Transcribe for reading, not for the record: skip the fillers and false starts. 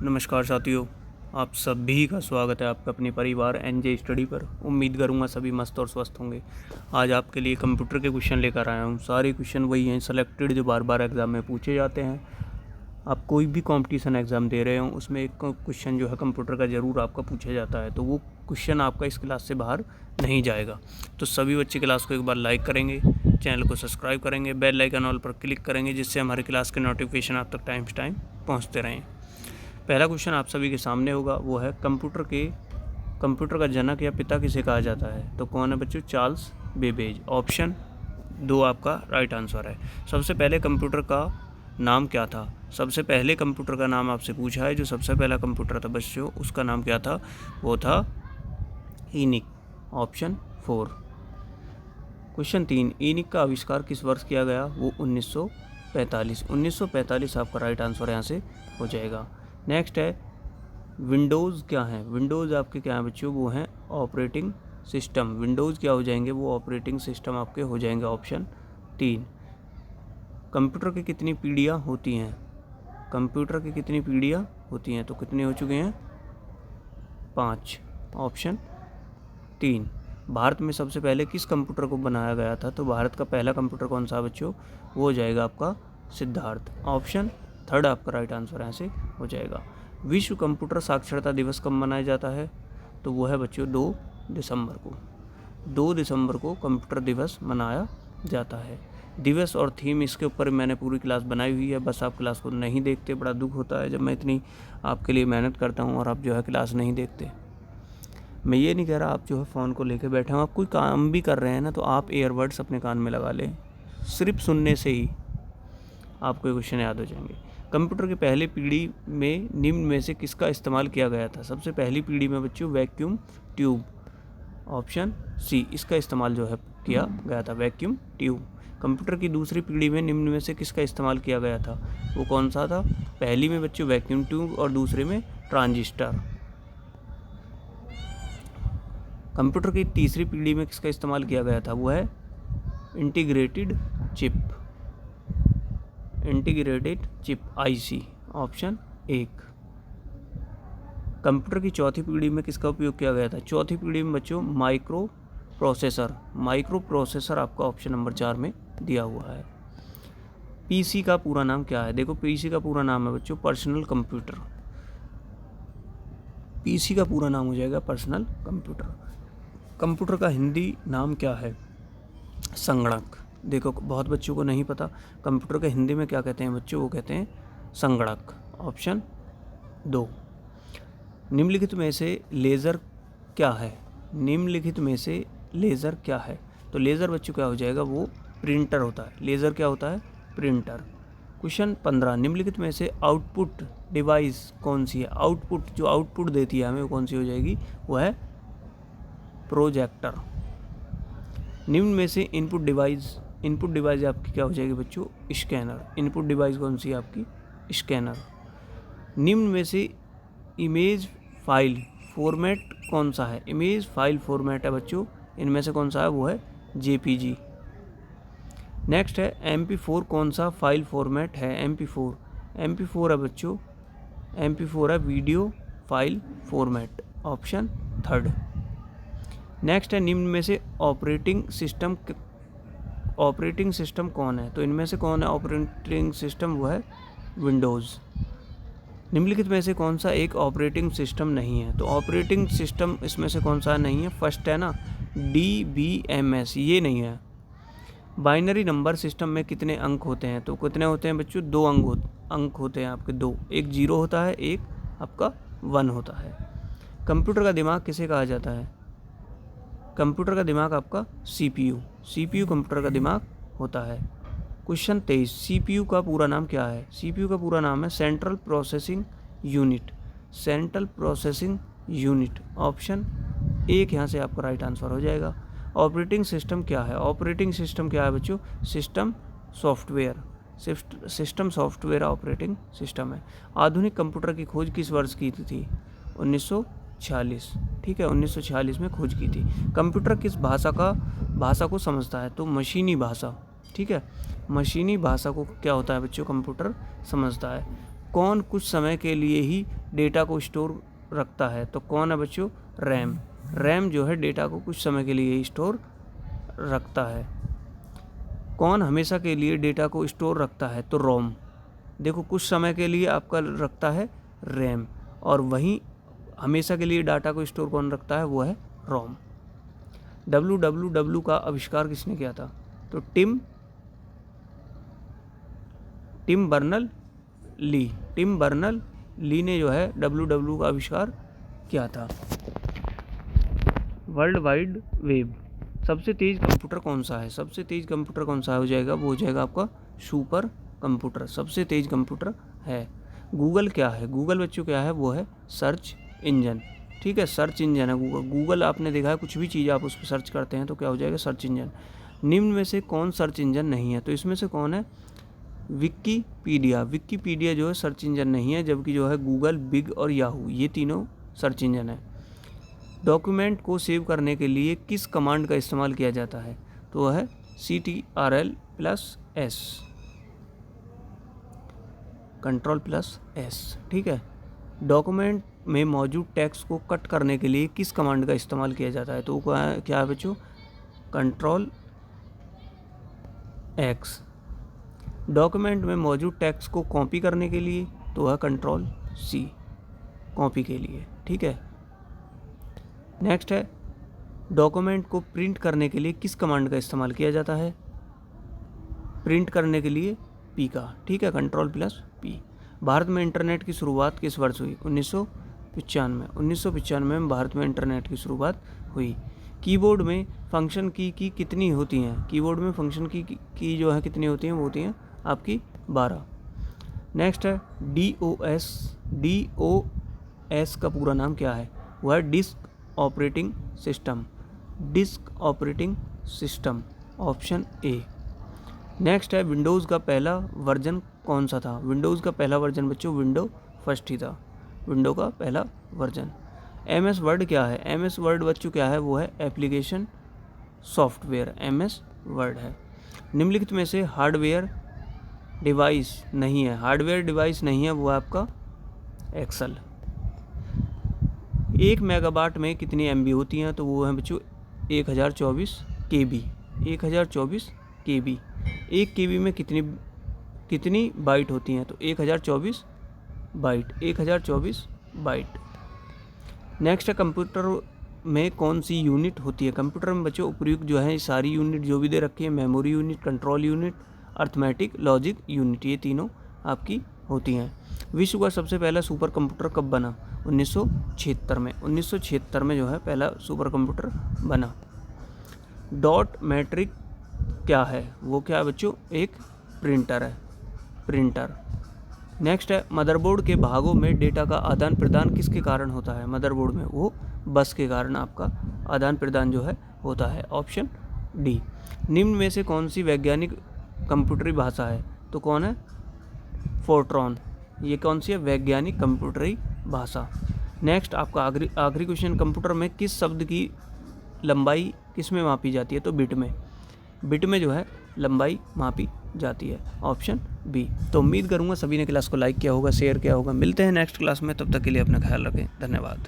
नमस्कार साथियों, आप सभी का स्वागत है आपका अपने परिवार एनजे स्टडी पर। उम्मीद करूंगा सभी मस्त और स्वस्थ होंगे। आज आपके लिए कंप्यूटर के क्वेश्चन लेकर आया हूं। सारे क्वेश्चन वही हैं सेलेक्टेड जो बार बार एग्ज़ाम में पूछे जाते हैं। आप कोई भी कंपटीशन एग्ज़ाम दे रहे हो उसमें एक क्वेश्चन जो है कंप्यूटर का ज़रूर आपका पूछा जाता है, तो वो क्वेश्चन आपका इस क्लास से बाहर नहीं जाएगा। तो सभी बच्चे क्लास को एक बार लाइक करेंगे, चैनल को सब्सक्राइब करेंगे, बेल आइकन ऑल पर क्लिक करेंगे, जिससे हमारे क्लास के नोटिफिकेशन आप तक टाइम टू टाइम पहुँचते रहें। पहला क्वेश्चन आप सभी के सामने होगा, वो है कंप्यूटर का जनक या पिता किसे कहा जाता है? तो कौन है बच्चों? Charles Babbage. ऑप्शन 2 आपका राइट आंसर है। सबसे पहले कंप्यूटर का नाम क्या था? सबसे पहले कंप्यूटर का नाम आपसे पूछा है। जो सबसे पहला कंप्यूटर था बच्चों, उसका नाम क्या था? वो था ईनिक। ऑप्शन 4। क्वेश्चन 3, ईनिक का आविष्कार किस वर्ष किया गया? वो 1945। 1945 आपका राइट आंसर यहाँ से हो जाएगा। नेक्स्ट है, विंडोज़ क्या है? विंडोज़ आपके क्या हैं बच्चों? वो हैं ऑपरेटिंग सिस्टम। विंडोज़ क्या हो जाएंगे? वो ऑपरेटिंग सिस्टम आपके हो जाएंगे। ऑप्शन 3। कंप्यूटर की कितनी पीढ़ियाँ होती हैं? कंप्यूटर की कितनी पीढ़ियाँ होती हैं? तो कितने हो चुके हैं? 5। ऑप्शन 3। भारत में सबसे पहले किस कंप्यूटर को बनाया गया था? तो भारत का पहला कंप्यूटर कौन सा बच्चों? वो हो जाएगा आपका सिद्धार्थ। ऑप्शन 3 आपका राइट आंसर यहाँ से हो जाएगा। विश्व कंप्यूटर साक्षरता दिवस कब मनाया जाता है? तो वो है बच्चों 2 दिसंबर को। 2 दिसंबर को कंप्यूटर दिवस मनाया जाता है। दिवस और थीम इसके ऊपर मैंने पूरी क्लास बनाई हुई है, बस आप क्लास को नहीं देखते। बड़ा दुख होता है जब मैं इतनी आपके लिए मेहनत करता हूँ और आप जो है क्लास नहीं देखते। मैं ये नहीं कह रहा आप जो है फ़ोन को लेके बैठे हो, आप कोई काम भी कर रहे हैं ना, तो आप ईयरबड्स अपने कान में लगा लें। सिर्फ सुनने से ही आपको ये क्वेश्चन याद हो जाएंगे। कंप्यूटर की पहली पीढ़ी में निम्न में से किसका इस्तेमाल किया गया था? सबसे पहली पीढ़ी में बच्चों वैक्यूम ट्यूब। ऑप्शन सी इसका इस्तेमाल जो है किया गया था, वैक्यूम ट्यूब। कंप्यूटर की दूसरी पीढ़ी में निम्न में से किसका इस्तेमाल किया गया था? वो कौन सा था? पहली में बच्चों वैक्यूम ट्यूब और दूसरे में ट्रांजिस्टर। कंप्यूटर की तीसरी पीढ़ी में किसका इस्तेमाल किया गया था? वो है integrated chip. Integrated chip IC. Option 1। Computer की चौथी पीढ़ी में किसका उपयोग किया गया था? चौथी पीढ़ी में बच्चों माइक्रो प्रोसेसर। माइक्रो प्रोसेसर आपका ऑप्शन नंबर 4 में दिया हुआ है। पीसी का पूरा नाम क्या है? देखो पीसी का पूरा नाम है बच्चों पर्सनल कंप्यूटर। पीसी का पूरा नाम हो जाएगा पर्सनल कंप्यूटर। कंप्यूटर का हिंदी नाम क्या है? संगणक। देखो बहुत बच्चों को नहीं पता कंप्यूटर के हिंदी में क्या कहते हैं बच्चों, वो कहते हैं संगणक। ऑप्शन 2। निम्नलिखित में से लेज़र क्या है? निम्नलिखित में से लेज़र क्या है? तो लेज़र बच्चों क्या हो जाएगा? वो प्रिंटर होता है। लेज़र क्या होता है? प्रिंटर। क्वेश्चन 15, निम्नलिखित में से आउटपुट डिवाइस कौन सी है? आउटपुट जो आउटपुट देती है हमें वो कौन सी हो जाएगी? वो है प्रोजेक्टर। निम्न में से इनपुट डिवाइस आपकी क्या हो जाएगी बच्चों? स्कैनर। इनपुट डिवाइस कौन सी है आपकी? स्कैनर। निम्न में से इमेज फाइल फॉर्मेट कौन सा है? इमेज फाइल फॉर्मेट है बच्चों, इनमें से कौन सा है? वो है जेपीजी। नेक्स्ट है MP4 कौन सा फाइल फॉर्मेट है? MP4 है बच्चों, MP4 है video file format. Option 3। Next है निम्न में से ऑपरेटिंग सिस्टम कौन है? तो इनमें से कौन है ऑपरेटिंग सिस्टम? वो है विंडोज़। निम्नलिखित में से कौन सा एक ऑपरेटिंग सिस्टम नहीं है? तो ऑपरेटिंग सिस्टम इसमें से कौन सा नहीं है? फर्स्ट है ना DBMS, ये नहीं है। बाइनरी नंबर सिस्टम में कितने अंक होते हैं? तो कितने होते हैं बच्चों? 2 अंक होते हैं आपके, 2। एक 0 होता है, एक आपका 1 होता है। कंप्यूटर का दिमाग किसे कहा जाता है? कंप्यूटर का दिमाग आपका CPU कंप्यूटर का दिमाग होता है। क्वेश्चन 23, CPU का पूरा नाम क्या है? CPU का पूरा नाम है सेंट्रल प्रोसेसिंग यूनिट। ऑप्शन 1 यहाँ से आपका राइट आंसर हो जाएगा। ऑपरेटिंग सिस्टम क्या है? ऑपरेटिंग सिस्टम क्या है बच्चों? सिस्टम सॉफ्टवेयर ऑपरेटिंग सिस्टम है। आधुनिक कंप्यूटर की खोज किस वर्ष की थी? 1946। ठीक है, 1946 में खोज की थी। कंप्यूटर किस भाषा को समझता है? तो मशीनी भाषा। ठीक है, मशीनी भाषा को क्या होता है बच्चों? कंप्यूटर समझता है। कौन कुछ समय के लिए ही डेटा को स्टोर रखता है, तो कौन है बच्चों? रैम। रैम जो है डेटा को कुछ समय के लिए स्टोर रखता है। कौन हमेशा के लिए डेटा को स्टोर रखता है? तो रोम। देखो कुछ समय के लिए आपका रखता है रैम, और वहीं हमेशा के लिए डाटा को स्टोर कौन रखता है? वो है रोम। www का आविष्कार किसने किया था? तो टिम बर्नल ली ने जो है www का आविष्कार किया था। वर्ल्ड वाइड वेब, सबसे तेज़ कंप्यूटर कौन सा है? सबसे तेज़ कंप्यूटर कौन सा हो जाएगा? वो हो जाएगा आपका सुपर कंप्यूटर, सबसे तेज़ कंप्यूटर है। गूगल क्या है? गूगल बच्चों क्या है? वो है सर्च इंजन। ठीक है, सर्च इंजन है गूगल। गूगल आपने देखा है कुछ भी चीज़ आप उस पर सर्च करते हैं तो क्या हो जाएगा? Search engine. निम्न में से कौन सर्च इंजन नहीं है? तो इसमें से कौन है? विकिपीडिया। विकिपीडिया जो है सर्च इंजन नहीं है, जबकि जो है गूगल, बिग और याहू ये तीनों सर्च इंजन है। डॉक्यूमेंट को सेव करने के लिए किस कमांड का इस्तेमाल किया जाता है? तो वह है CTRL+S, Ctrl+S। ठीक है। डॉक्यूमेंट में मौजूद टेक्स्ट को कट करने के लिए किस कमांड का इस्तेमाल किया जाता है? तो क्या है बच्चों? Ctrl+X। डॉक्यूमेंट में मौजूद टेक्स्ट को कॉपी करने के लिए तो वह Ctrl+C, कॉपी के लिए। ठीक है। नेक्स्ट है, डॉक्यूमेंट को प्रिंट करने के लिए किस कमांड का इस्तेमाल किया जाता है? प्रिंट करने के लिए P का। ठीक है, Ctrl+P। भारत में इंटरनेट की शुरुआत किस वर्ष हुई? 1995। 1995 में भारत में इंटरनेट की शुरुआत हुई। कीबोर्ड में फंक्शन की कितनी होती हैं? कीबोर्ड में फंक्शन की जो है कितनी होती हैं? वो होती हैं आपकी 12। नेक्स्ट है DOS। DOS का पूरा नाम क्या है? वह है disk operating system. Disk operating system, option A. Next है विंडोज़ का पहला वर्जन कौन सा था? विंडोज़ का पहला वर्जन बच्चों विंडो फर्स्ट ही था, विंडो का पहला वर्जन। MS वर्ड क्या है? MS वर्ड बच्चों क्या है? वो है एप्लीकेशन सॉफ्टवेयर, MS वर्ड है। निम्नलिखित में से हार्डवेयर डिवाइस नहीं है, हार्डवेयर डिवाइस नहीं है, वो है आपका एक्सेल। 1 मेगाबाइट में कितनी MB होती हैं? तो वो है बच्चों 1024 KB। 1024 KB। 1 KB में कितनी बाइट होती हैं? तो 1024 बाइट। 1024 बाइट। नेक्स्ट है कंप्यूटर में कौन सी यूनिट होती है? कंप्यूटर में बच्चों उपयुक्त जो है सारी यूनिट जो भी दे रखी है, memory unit, control unit, arithmetic, logic unit, ये तीनों आपकी होती हैं। विश्व का सबसे पहला सुपर कंप्यूटर कब बना? 1976 में। 1976 में जो है पहला सुपर कंप्यूटर बना। डॉट मैट्रिक क्या है? वो क्या है बच्चों? एक प्रिंटर है, प्रिंटर। नेक्स्ट है मदरबोर्ड के भागों में डेटा का आदान प्रदान किसके कारण होता है? मदरबोर्ड में वो बस के कारण आपका आदान प्रदान जो है होता है, ऑप्शन डी। निम्न में से कौन सी वैज्ञानिक कंप्यूटरी भाषा है? तो कौन है? फोर्ट्रॉन। ये कौन सी है? वैज्ञानिक कंप्यूटरी भाषा। नेक्स्ट आपका आखिरी क्वेश्चन, कंप्यूटर में किस शब्द की लंबाई किस में मापी जाती है? तो बिट में। बिट में जो है लंबाई मापी जाती है, ऑप्शन बी। तो उम्मीद करूँगा सभी ने क्लास को लाइक किया होगा, शेयर किया होगा। मिलते हैं नेक्स्ट क्लास में, तब तक के लिए अपना ख्याल रखें। धन्यवाद।